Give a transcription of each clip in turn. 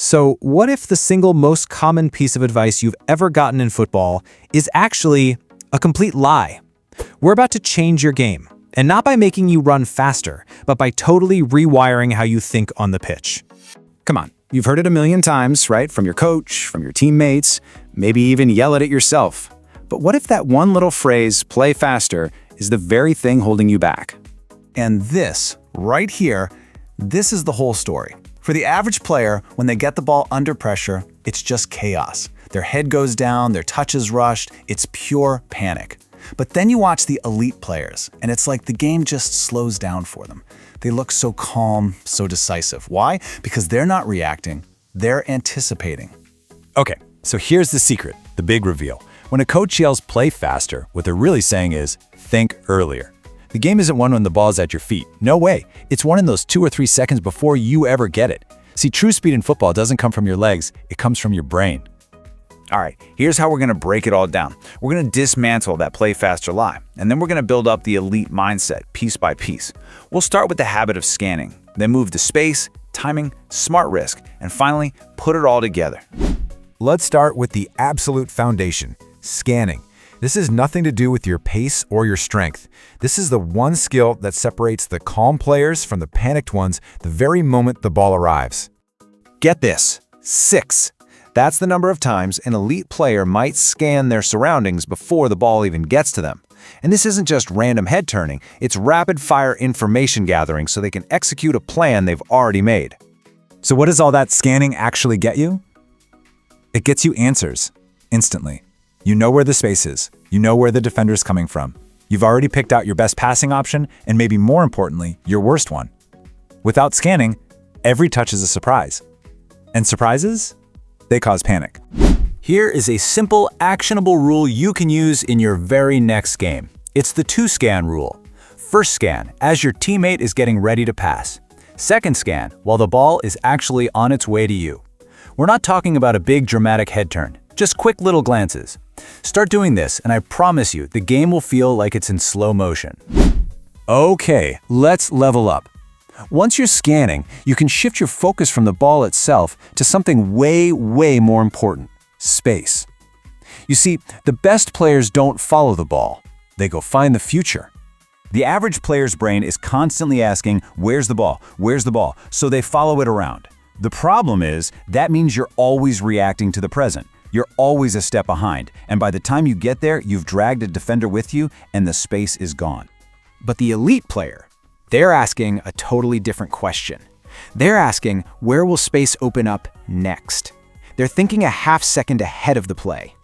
So, what if the single most common piece of advice you've ever gotten in football is actually a complete lie? We're about to change your game, and not by making you run faster, but by totally rewiring how you think on the pitch. Come on, you've heard it a million times, right? From your coach, from your teammates, maybe even yell it at yourself. But what if that one little phrase, play faster, is the very thing holding you back? And this, right here, this is the whole story. For the average player, when they get the ball under pressure, it's just chaos. Their head goes down, their touch is rushed, it's pure panic. But then you watch the elite players, and it's like the game just slows down for them. They look so calm, so decisive. Why? Because they're not reacting, they're anticipating. Okay, so here's the secret, the big reveal. When a coach yells play faster, what they're really saying is think earlier. The game isn't won when the ball's at your feet. No way. It's won in those 2 or 3 seconds before you ever get it. See, true speed in football doesn't come from your legs, it comes from your brain. All right, here's how we're going to break it all down. We're going to dismantle that play faster lie, and then we're going to build up the elite mindset piece by piece. We'll start with the habit of scanning, then move to space, timing, smart risk, and finally, put it all together. Let's start with the absolute foundation, scanning. This has nothing to do with your pace or your strength. This is the one skill that separates the calm players from the panicked ones the very moment the ball arrives. Get this, 6. That's the number of times an elite player might scan their surroundings before the ball even gets to them. And this isn't just random head turning, it's rapid-fire information gathering so they can execute a plan they've already made. So what does all that scanning actually get you? It gets you answers, instantly. You know where the space is. You know where the defender's coming from. You've already picked out your best passing option, and maybe more importantly, your worst one. Without scanning, every touch is a surprise. And surprises? They cause panic. Here is a simple, actionable rule you can use in your very next game. It's the 2-scan rule. First scan, as your teammate is getting ready to pass. Second scan, while the ball is actually on its way to you. We're not talking about a big dramatic head turn, just quick little glances. Start doing this, and I promise you, the game will feel like it's in slow motion. Okay, let's level up. Once you're scanning, you can shift your focus from the ball itself to something way more important, space. You see, the best players don't follow the ball. They go find the future. The average player's brain is constantly asking, where's the ball? Where's the ball? So they follow it around. The problem is, that means you're always reacting to the present. You're always a step behind, and by the time you get there, you've dragged a defender with you, and the space is gone. But the elite player, they're asking a totally different question. They're asking, where will space open up next? They're thinking a half second ahead of the play.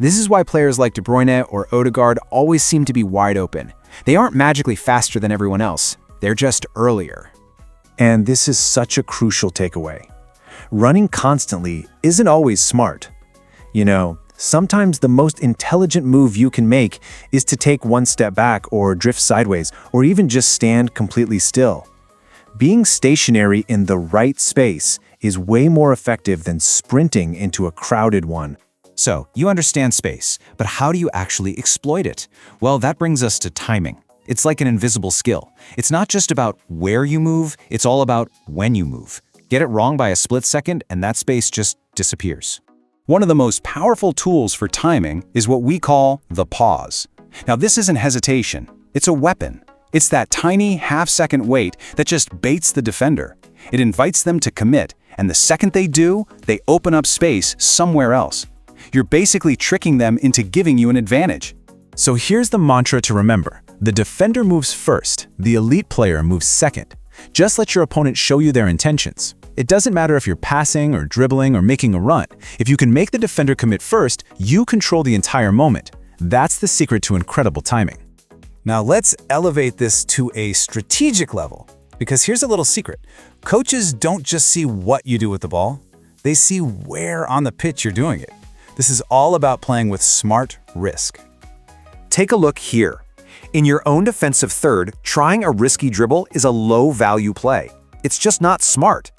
This is why players like De Bruyne or Odegaard always seem to be wide open. They aren't magically faster than everyone else. They're just earlier. And this is such a crucial takeaway. Running constantly isn't always smart. You know, sometimes the most intelligent move you can make is to take one step back or drift sideways or even just stand completely still. Being stationary in the right space is way more effective than sprinting into a crowded one. So, you understand space, but how do you actually exploit it? Well, that brings us to timing. It's like an invisible skill. It's not just about where you move, it's all about when you move. Get it wrong by a split second and that space just disappears. One of the most powerful tools for timing is what we call the pause. Now, this isn't hesitation, it's a weapon. It's that tiny half-second wait that just baits the defender. It invites them to commit, and the second they do, they open up space somewhere else. You're basically tricking them into giving you an advantage. So here's the mantra to remember. The defender moves first, the elite player moves second. Just let your opponent show you their intentions. It doesn't matter if you're passing or dribbling or making a run. If you can make the defender commit first, you control the entire moment. That's the secret to incredible timing. Now let's elevate this to a strategic level, because here's a little secret. Coaches don't just see what you do with the ball, they see where on the pitch you're doing it. This is all about playing with smart risk. Take a look here. In your own defensive third, trying a risky dribble is a low-value play. It's just not smart.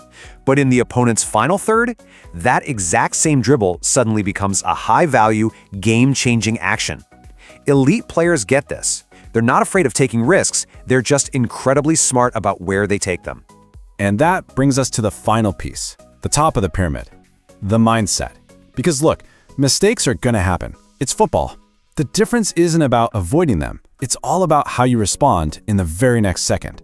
But in the opponent's final third, that exact same dribble suddenly becomes a high-value, game-changing action. Elite players get this. They're not afraid of taking risks, they're just incredibly smart about where they take them. And that brings us to the final piece, the top of the pyramid, the mindset. Because look, mistakes are gonna happen. It's football. The difference isn't about avoiding them. It's all about how you respond in the very next second.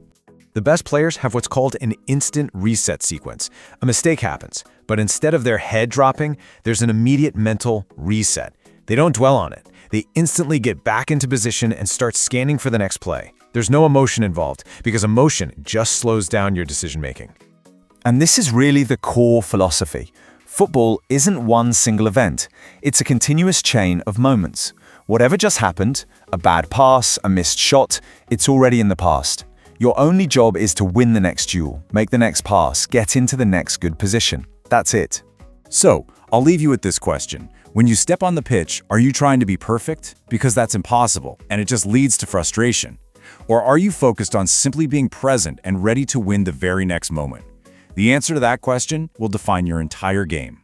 The best players have what's called an instant reset sequence. A mistake happens, but instead of their head dropping, there's an immediate mental reset. They don't dwell on it. They instantly get back into position and start scanning for the next play. There's no emotion involved, because emotion just slows down your decision-making. And this is really the core philosophy. Football isn't one single event. It's a continuous chain of moments. Whatever just happened, a bad pass, a missed shot, it's already in the past. Your only job is to win the next duel, make the next pass, get into the next good position. That's it. So, I'll leave you with this question. When you step on the pitch, are you trying to be perfect? Because that's impossible, and it just leads to frustration. Or are you focused on simply being present and ready to win the very next moment? The answer to that question will define your entire game.